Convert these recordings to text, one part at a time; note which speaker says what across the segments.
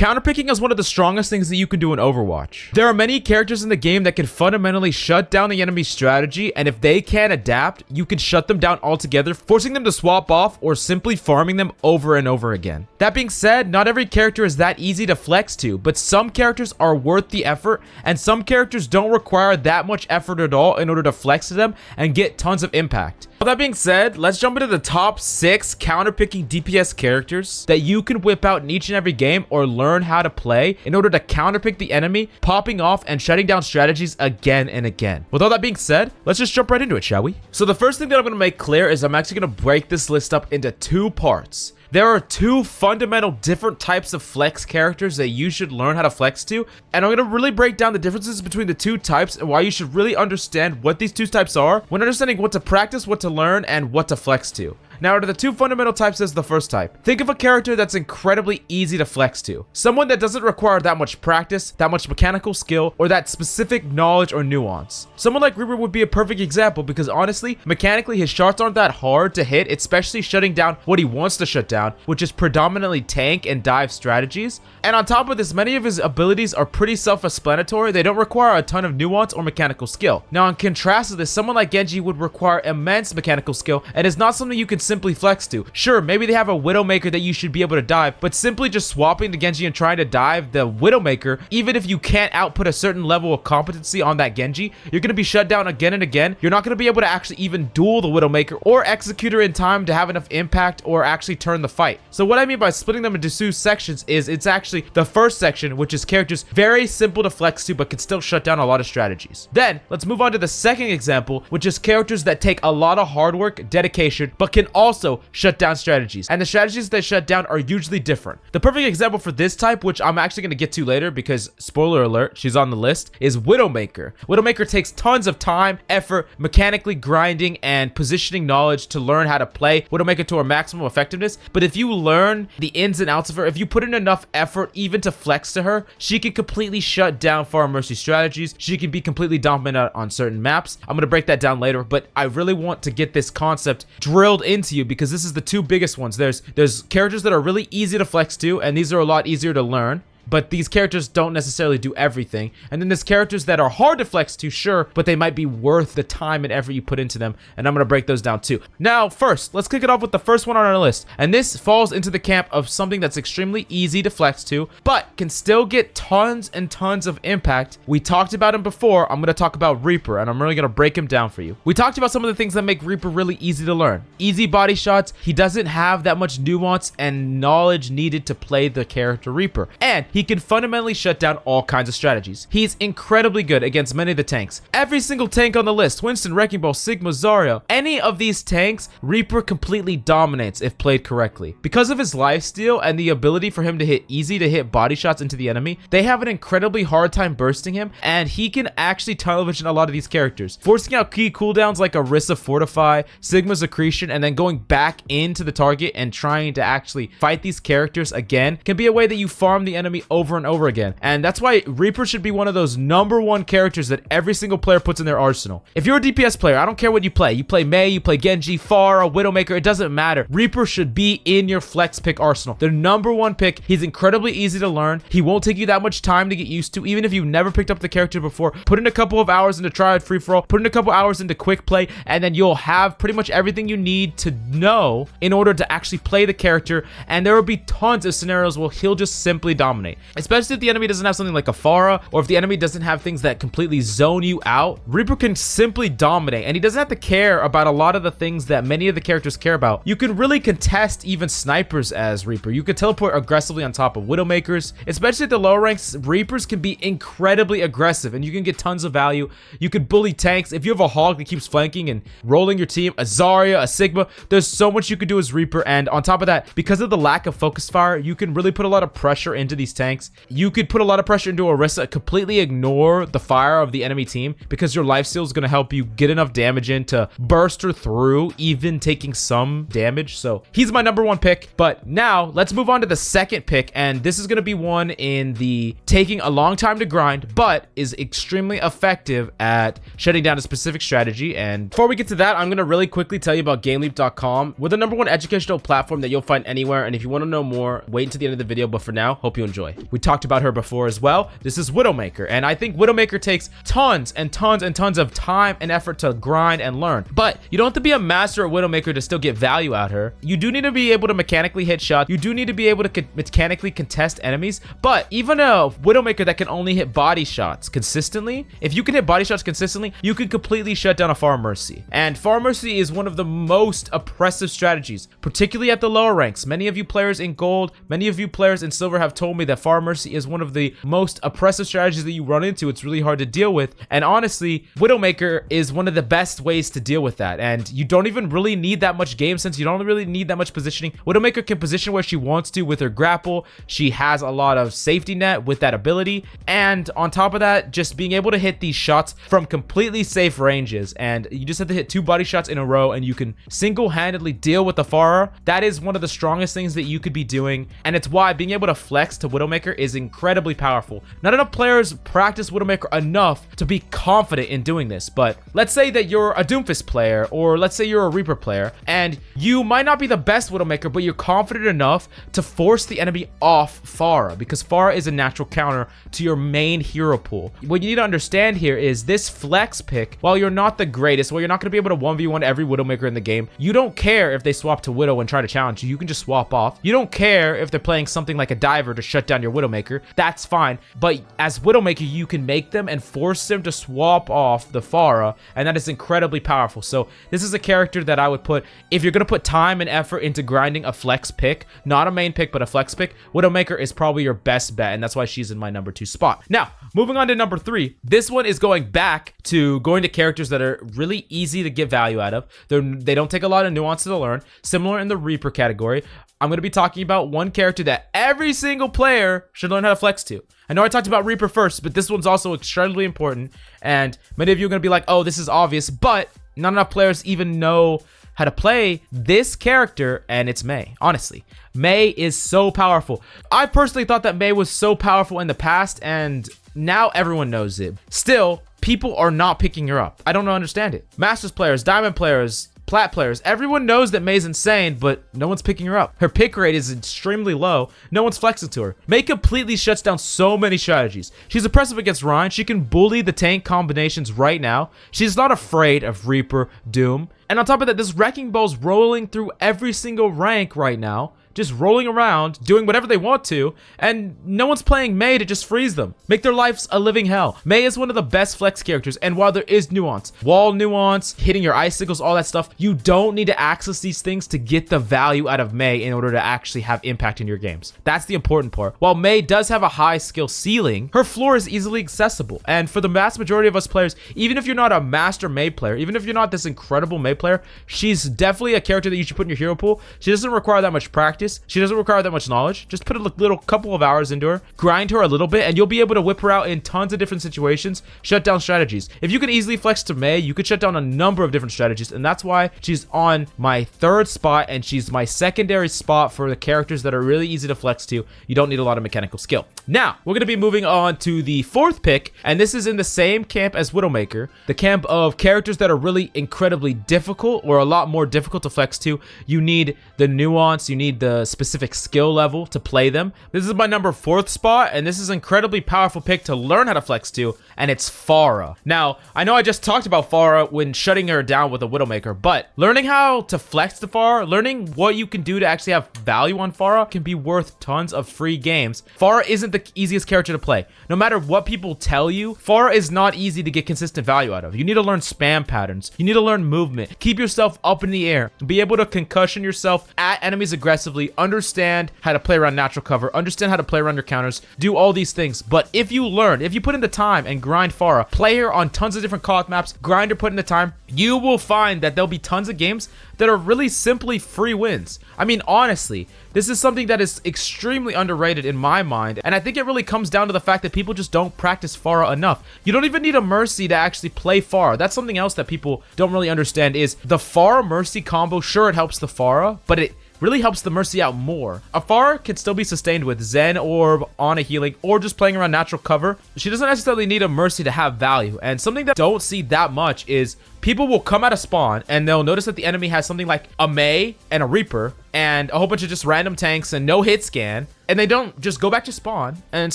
Speaker 1: Counterpicking is one of the strongest things that you can do in Overwatch. There are many characters in the game that can fundamentally shut down the enemy's strategy, and if they can't adapt, you can shut them down altogether, forcing them to swap off or simply farming them over and over again. That being said, not every character is that easy to flex to, but some characters are worth the effort, and some characters don't require that much effort at all in order to flex to them and get tons of impact. With that being said, let's jump into the top 6 counterpicking DPS characters that you can whip out in each and every game or learn how to play in order to counterpick the enemy, popping off and shutting down strategies again and again. With all that being said, let's just jump right into it, shall we? So the first thing that I'm going to make clear is I'm actually going to break this list up into 2 parts. There are 2 fundamental different types of flex characters that you should learn how to flex to, and I'm going to really break down the differences between the 2 types and why you should really understand what these 2 types are when understanding what to practice, what to learn, and what to flex to. Now, out of the 2 fundamental types is the first type. Think of a character that's incredibly easy to flex to. Someone that doesn't require that much practice, that much mechanical skill, or that specific knowledge or nuance. Someone like Reaper would be a perfect example because honestly, mechanically his shots aren't that hard to hit, especially shutting down what he wants to shut down, which is predominantly tank and dive strategies. And on top of this, many of his abilities are pretty self-explanatory. They don't require a ton of nuance or mechanical skill. Now, in contrast to this, someone like Genji would require immense mechanical skill and is not something you can simply flex to. Sure, maybe they have a Widowmaker that you should be able to dive, but simply just swapping the Genji and trying to dive the Widowmaker, even if you can't output a certain level of competency on that Genji, you're going to be shut down again and again. You're not going to be able to actually even duel the Widowmaker or execute her in time to have enough impact or actually turn the fight. So what I mean by splitting them into 2 sections is it's actually the first section, which is characters very simple to flex to but can still shut down a lot of strategies. Then let's move on to the second example, which is characters that take a lot of hard work, dedication, but can also shut down strategies, and the strategies that shut down are usually different. The perfect example for this type, which I'm actually going to get to later because spoiler alert, she's on the list, is Widowmaker. Widowmaker takes tons of time, effort, mechanically grinding, and positioning knowledge to learn how to play Widowmaker to her maximum effectiveness, but if you learn the ins and outs of her, if you put in enough effort even to flex to her, she can completely shut down Farah Mercy strategies. She can be completely dominant on certain maps. I'm going to break that down later, but I really want to get this concept drilled into you because this is the 2 biggest ones. There's characters that are really easy to flex to, and these are a lot easier to learn. But these characters don't necessarily do everything. And then there's characters that are hard to flex to, sure, but they might be worth the time and effort you put into them. And I'm going to break those down too. Now, first, let's kick it off with the first one on our list. And this falls into the camp of something that's extremely easy to flex to, but can still get tons and tons of impact. We talked about him before. I'm going to talk about Reaper, and I'm really going to break him down for you. We talked about some of the things that make Reaper really easy to learn. Easy body shots. He doesn't have that much nuance and knowledge needed to play the character Reaper. And he can fundamentally shut down all kinds of strategies. He's incredibly good against many of the tanks. Every single tank on the list, Winston, Wrecking Ball, Sigma, Zarya, any of these tanks, Reaper completely dominates if played correctly. Because of his lifesteal and the ability for him to hit easy to hit body shots into the enemy, they have an incredibly hard time bursting him, and he can actually tunnel vision a lot of these characters. Forcing out key cooldowns like Orisa Fortify, Sigma's Accretion, and then going back into the target and trying to actually fight these characters again can be a way that you farm the enemy over and over again. And that's why Reaper should be one of those #1 characters that every single player puts in their arsenal. If you're a DPS player, I don't care what you play Mei, you play Genji, Farah, Widowmaker, it doesn't matter. Reaper should be in your flex pick arsenal. The #1 pick. He's incredibly easy to learn. He won't take you that much time to get used to, even if you've never picked up the character before. Put in a couple of hours into Triad Free-For-All, put in a couple hours into Quick Play, and then you'll have pretty much everything you need to know in order to actually play the character, and there will be tons of scenarios where he'll just simply dominate. Especially if the enemy doesn't have something like a Farah, or if the enemy doesn't have things that completely zone you out, Reaper can simply dominate, and he doesn't have to care about a lot of the things that many of the characters care about. You can really contest even snipers as Reaper. You can teleport aggressively on top of Widowmakers. Especially at the lower ranks, Reapers can be incredibly aggressive, and you can get tons of value. You can bully tanks. If you have a Hog that keeps flanking and rolling your team, a Zarya, a Sigma, there's so much you can do as Reaper, and on top of that, because of the lack of focus fire, you can really put a lot of pressure into these tanks. You could put a lot of pressure into Orisa, completely ignore the fire of the enemy team because your lifesteal is going to help you get enough damage in to burst her through, even taking some damage. So he's my #1 pick. But now let's move on to the second pick, and this is going to be one in the taking a long time to grind, but is extremely effective at shutting down a specific strategy. And before we get to that, I'm going to really quickly tell you about GameLeap.com. We're the #1 educational platform that you'll find anywhere, and if you want to know more, wait until the end of the video. But for now, hope you enjoy. boy. We talked about her before as well. This is Widowmaker, and I think Widowmaker takes tons and tons and tons of time and effort to grind and learn. But you don't have to be a master at Widowmaker to still get value out of her. You do need to be able to mechanically hit shots. You do need to be able to mechanically contest enemies. But even a Widowmaker that can only hit body shots consistently, if you can hit body shots consistently, you can completely shut down a Farah Mercy. And Farah Mercy is one of the most oppressive strategies, particularly at the lower ranks. Many of you players in gold, many of you players in silver have told me that Farah Mercy is one of the most oppressive strategies that you run into. It's really hard to deal with. And honestly, Widowmaker is one of the best ways to deal with that. And you don't even really need that much game sense. You don't really need that much positioning. Widowmaker can position where she wants to with her grapple. She has a lot of safety net with that ability. And on top of that, just being able to hit these shots from completely safe ranges. And you just have to hit 2 body shots in a row and you can single-handedly deal with the Farah. That is one of the strongest things that you could be doing. And it's why being able to flex to Widowmaker is incredibly powerful. Not enough players practice Widowmaker enough to be confident in doing this. But let's say that you're a Doomfist player, or let's say you're a Reaper player, and you might not be the best Widowmaker, but you're confident enough to force the enemy off Farah, because Farah is a natural counter to your main hero pool. What you need to understand here is this flex pick, while you're not the greatest, while you're not going to be able to 1v1 every Widowmaker in the game, you don't care if they swap to Widow and try to challenge you. You can just swap off. You don't care if they're playing something like a diver to shut down your Widowmaker. That's fine. But as Widowmaker, you can make them and force them to swap off the Farah, and that is incredibly powerful. So this is a character that I would put, if you're going to put time and effort into grinding a flex pick, not a main pick, but a flex pick, Widowmaker is probably your best bet, and that's why she's in my number 2 spot. Now, moving on to number 3, this one is going back to going to characters that are really easy to get value out of. They don't take a lot of nuance to learn, similar in the Reaper category. I'm going to be talking about one character that every single player should learn how to flex to. I know I talked about Reaper first, but this one's also extremely important, and many of you are going to be like, oh, this is obvious, but not enough players even know how to play this character, and it's Mei. Honestly, Mei is so powerful. I personally thought that Mei was so powerful in the past, and now everyone knows it. Still, people are not picking her up. I don't understand it. Masters players, Diamond players, Plat players, everyone knows that Mei's insane, but no one's picking her up. Her pick rate is extremely low. No one's flexing to her. Mei completely shuts down so many strategies. She's oppressive against Ryan. She can bully the tank combinations right now. She's not afraid of Reaper, Doom. And on top of that, this Wrecking Ball's rolling through every single rank right now. Just rolling around, doing whatever they want to, and no one's playing Mei to just freeze them. Make their lives a living hell. Mei is one of the best flex characters, and while there is nuance, wall nuance, hitting your icicles, all that stuff, you don't need to access these things to get the value out of Mei in order to actually have impact in your games. That's the important part. While Mei does have a high skill ceiling, her floor is easily accessible, and for the vast majority of us players, even if you're not a master Mei player, even if you're not this incredible Mei player, she's definitely a character that you should put in your hero pool. She doesn't require that much practice. She doesn't require that much knowledge. Just put a little couple of hours into her, grind her a little bit, and you'll be able to whip her out in tons of different situations, shut down strategies. If you can easily flex to Mei, you could shut down a number of different strategies, and that's why she's on my 3rd spot, and she's my secondary spot for the characters that are really easy to flex to. You don't need a lot of mechanical skill. Now, we're going to be moving on to the 4th pick, and this is in the same camp as Widowmaker, the camp of characters that are really incredibly difficult, or a lot more difficult to flex to. You need the nuance, you need the specific skill level to play them. This is my number 4th spot, and this is an incredibly powerful pick to learn how to flex to, and it's Farah. Now, I know I just talked about Farah when shutting her down with a Widowmaker, but learning how to flex to Farah, learning what you can do to actually have value on Farah can be worth tons of free games. Farah isn't the easiest character to play. No matter what people tell you, Farah is not easy to get consistent value out of. You need to learn spam patterns. You need to learn movement. Keep yourself up in the air. Be able to concussion yourself at enemies aggressively. Understand how to play around natural cover. Understand how to play around your counters. Do all these things. But if you put in the time and grind Farah, play her on tons of different call maps, grind her, put in the time, you will find that there'll be tons of games that are really simply free wins. I mean, honestly, this is something that is extremely underrated in my mind, and I think it really comes down to the fact that people just don't practice Farah enough. You don't even need a Mercy to actually play Farah. That's something else that people don't really understand is the Farah Mercy combo. Sure, it helps the Farah, but it really helps the Mercy out more. A Farah can still be sustained with Zen Orb, on a healing, or just playing around natural cover. She doesn't necessarily need a Mercy to have value, and something that I don't see that much is people will come out of spawn and they'll notice that the enemy has something like a Mei and a Reaper and a whole bunch of just random tanks and no hit scan, and they don't just go back to spawn and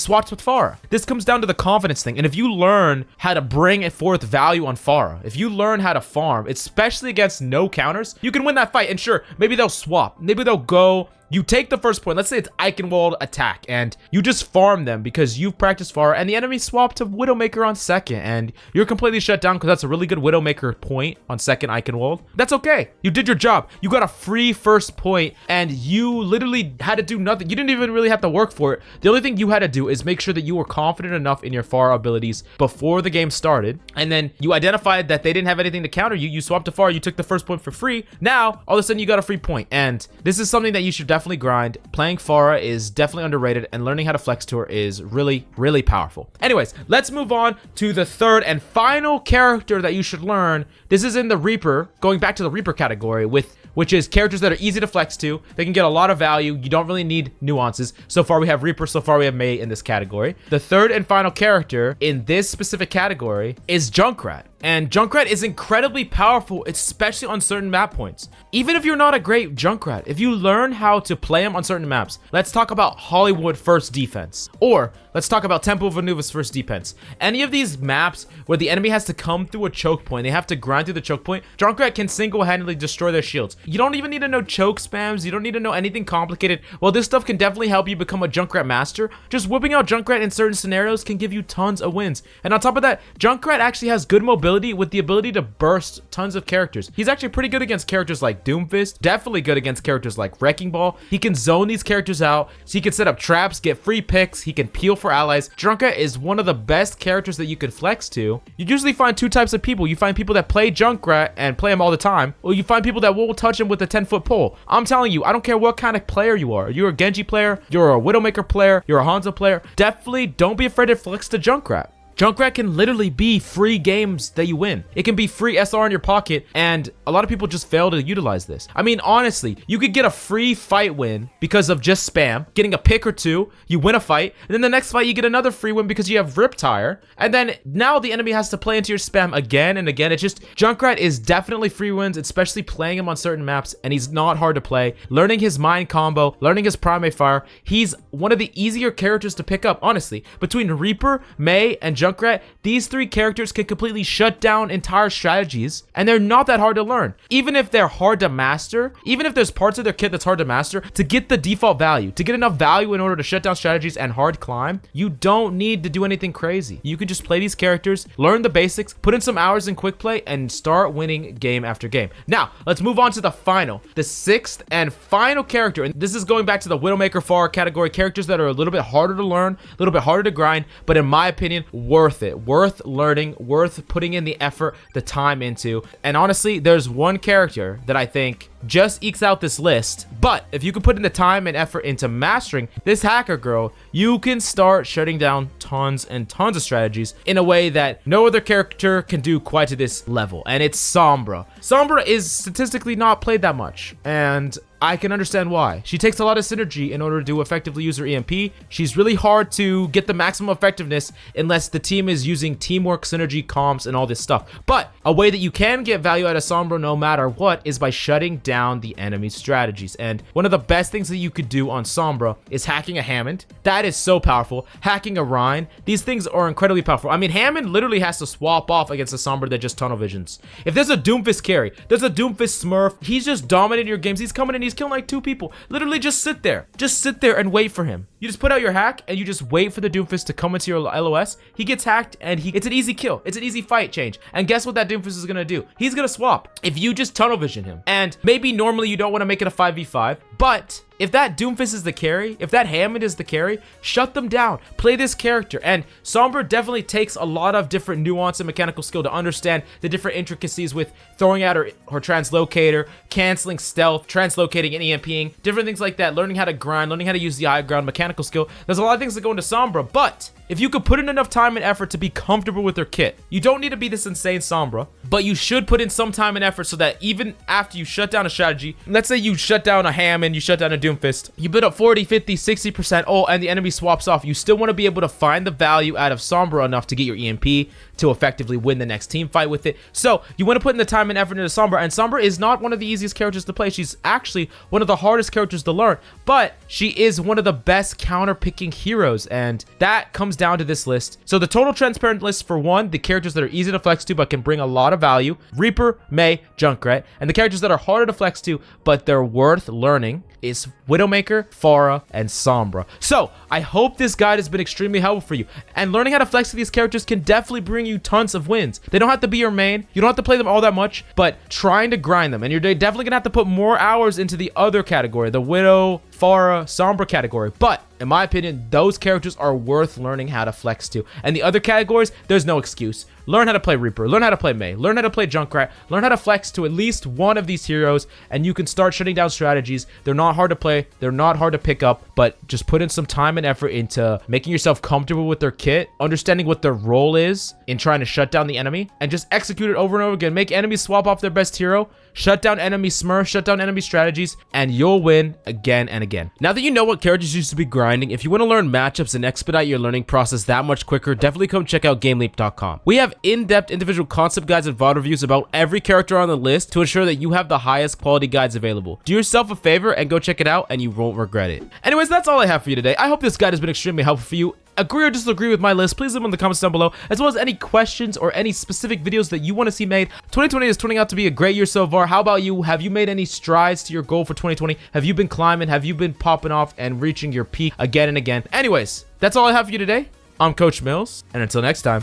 Speaker 1: swap with Farah. This comes down to the confidence thing, and if you learn how to bring it forth value on Farah, if you learn how to farm, especially against no counters, you can win that fight. And sure, maybe they'll swap, maybe they'll go, you take the first point, let's say it's Eichenwald attack, and you just farm them because you've practiced Farah, and the enemy swapped to Widowmaker on second, and you're completely shut down because that's a really good Widowmaker point on second Eichenwald. That's okay. You did your job. You got a free first point, and you literally had to do nothing. You didn't even really have to work for it. The only thing you had to do is make sure that you were confident enough in your Farah abilities before the game started, and then you identified that they didn't have anything to counter you. You swapped to Farah, you took the first point for free. Now, all of a sudden, you got a free point, and this is something that you should definitely grind. Playing Farah is definitely underrated, and learning how to flex to her is really, really powerful. Anyways, let's move on to the third and final character that you should learn. This is in the Reaper, going back to the Reaper category, which is characters that are easy to flex to. They can get a lot of value. You don't really need nuances. So far we have Reaper, so far we have Mei in this category. The third and final character in this specific category is Junkrat. And Junkrat is incredibly powerful, especially on certain map points. Even if you're not a great Junkrat, if you learn how to play him on certain maps, let's talk about Hollywood first defense, or let's talk about Temple of Anubis first defense. Any of these maps where the enemy has to come through a choke point, they have to grind through the choke point, Junkrat can single-handedly destroy their shields. You don't even need to know choke spams, you don't need to know anything complicated. Well, this stuff can definitely help you become a Junkrat master. Just whipping out Junkrat in certain scenarios can give you tons of wins. And on top of that, Junkrat actually has good mobility with the ability to burst tons of characters. He's actually pretty good against characters like Doomfist, definitely good against characters like Wrecking Ball. He can zone these characters out, so he can set up traps, get free picks, he can peel for allies. Junkrat is one of the best characters that you can flex to. You usually find two types of people. You find people that play Junkrat and play him all the time, or you find people that won't touch him with a 10-foot pole. I'm telling you, I don't care what kind of player you are. You're a Genji player, you're a Widowmaker player, you're a Hanzo player, definitely don't be afraid to flex to Junkrat. Junkrat can literally be free games that you win. It can be free SR in your pocket, and a lot of people just fail to utilize this. I mean, honestly, you could get a free fight win because of just spam, getting a pick or two, you win a fight, and then the next fight you get another free win because you have Riptire, and then now the enemy has to play into your spam again and again. It's just, Junkrat is definitely free wins, especially playing him on certain maps, and he's not hard to play. Learning his Mind combo, learning his Primate Fire, he's one of the easier characters to pick up, honestly. Between Reaper, Mei, and Junkrat, these three characters can completely shut down entire strategies, and they're not that hard to learn. Even if they're hard to master, even if there's parts of their kit that's hard to master, to get the default value, to get enough value in order to shut down strategies and hard climb, you don't need to do anything crazy. You can just play these characters, learn the basics, put in some hours in quick play, and start winning game after game. Now, let's move on to the sixth and final character, and this is going back to the Widowmaker Farah category, characters that are a little bit harder to learn, a little bit harder to grind, but in my opinion, worth it, worth learning, worth putting in the effort, the time into. And honestly, there's one character that I think just ekes out this list, but if you can put in the time and effort into mastering this hacker girl, you can start shutting down tons and tons of strategies in a way that no other character can do quite to this level, and it's Sombra. Sombra is statistically not played that much, and I can understand why. She takes a lot of synergy in order to effectively use her EMP. She's really hard to get the maximum effectiveness unless the team is using teamwork, synergy, comps, and all this stuff. But a way that you can get value out of Sombra no matter what is by shutting down the enemy's strategies. And one of the best things that you could do on Sombra is hacking a Hammond. That is so powerful. Hacking a Rhine. These things are incredibly powerful. I mean, Hammond literally has to swap off against a Sombra that just tunnel visions. If there's a Doomfist carry, there's a Doomfist Smurf, he's just dominating your games. He's coming in, he's killing like 2 people. Literally just sit there. Just sit there and wait for him. You just put out your hack and you just wait for the Doomfist to come into your LOS. He gets hacked and it's an easy kill. It's an easy fight change. And guess what that Doomfist is gonna do? He's gonna swap if you just tunnel vision him. And maybe normally you don't want to make it a 5v5, but if that Doomfist is the carry, if that Hammond is the carry, shut them down. Play this character. And Sombra definitely takes a lot of different nuance and mechanical skill to understand the different intricacies with throwing out her translocator, canceling stealth, translocating and EMPing, different things like that, learning how to grind, learning how to use the high ground mechanical skill. There's a lot of things that go into Sombra, but if you could put in enough time and effort to be comfortable with their kit, you don't need to be this insane Sombra, but you should put in some time and effort so that even after you shut down a strategy, let's say you shut down a Hammond in, you shut down a Doomfist, you build up 40, 50, 60%, and the enemy swaps off. You still want to be able to find the value out of Sombra enough to get your EMP to effectively win the next team fight with it. So you want to put in the time and effort into Sombra, and Sombra is not one of the easiest characters to play. She's actually one of the hardest characters to learn, but she is one of the best counter-picking heroes, and that comes down to this list. So the total transparent list for one, the characters that are easy to flex to but can bring a lot of value, Reaper, Mei, Junkrat, and the characters that are harder to flex to but they're worth learning is Widowmaker, Farah, and Sombra. So I hope this guide has been extremely helpful for you, and learning how to flex to these characters can definitely bring you tons of wins. They don't have to be your main, you don't have to play them all that much, but trying to grind them, and you're definitely gonna have to put more hours into the other category, the Widow, Farah, Sombra category. But in my opinion, those characters are worth learning how to flex to, and the other categories, there's no excuse. Learn how to play Reaper, learn how to play Mei, learn how to play Junkrat, learn how to flex to at least one of these heroes, and you can start shutting down strategies. They're not hard to play, they're not hard to pick up, but just put in some time and effort into making yourself comfortable with their kit, understanding what their role is in trying to shut down the enemy, and just execute it over and over again. Make enemies swap off their best hero, shut down enemy smurf, shut down enemy strategies, and you'll win again and again. Now that you know what characters you should be grinding, if you want to learn matchups and expedite your learning process that much quicker, definitely come check out GameLeap.com. We have in-depth individual concept guides and VOD reviews about every character on the list to ensure that you have the highest quality guides available. Do yourself a favor and go check it out, and you won't regret it. Anyways, that's all I have for you today. I hope this guide has been extremely helpful for you. Agree or disagree with my list, please leave them in the comments down below, as well as any questions or any specific videos that you want to see made. 2020 is turning out to be a great year so far. How about you? Have you made any strides to your goal for 2020? Have you been climbing? Have you been popping off and reaching your peak again and again? Anyways, that's all I have for you today. I'm Coach Mills, and until next time.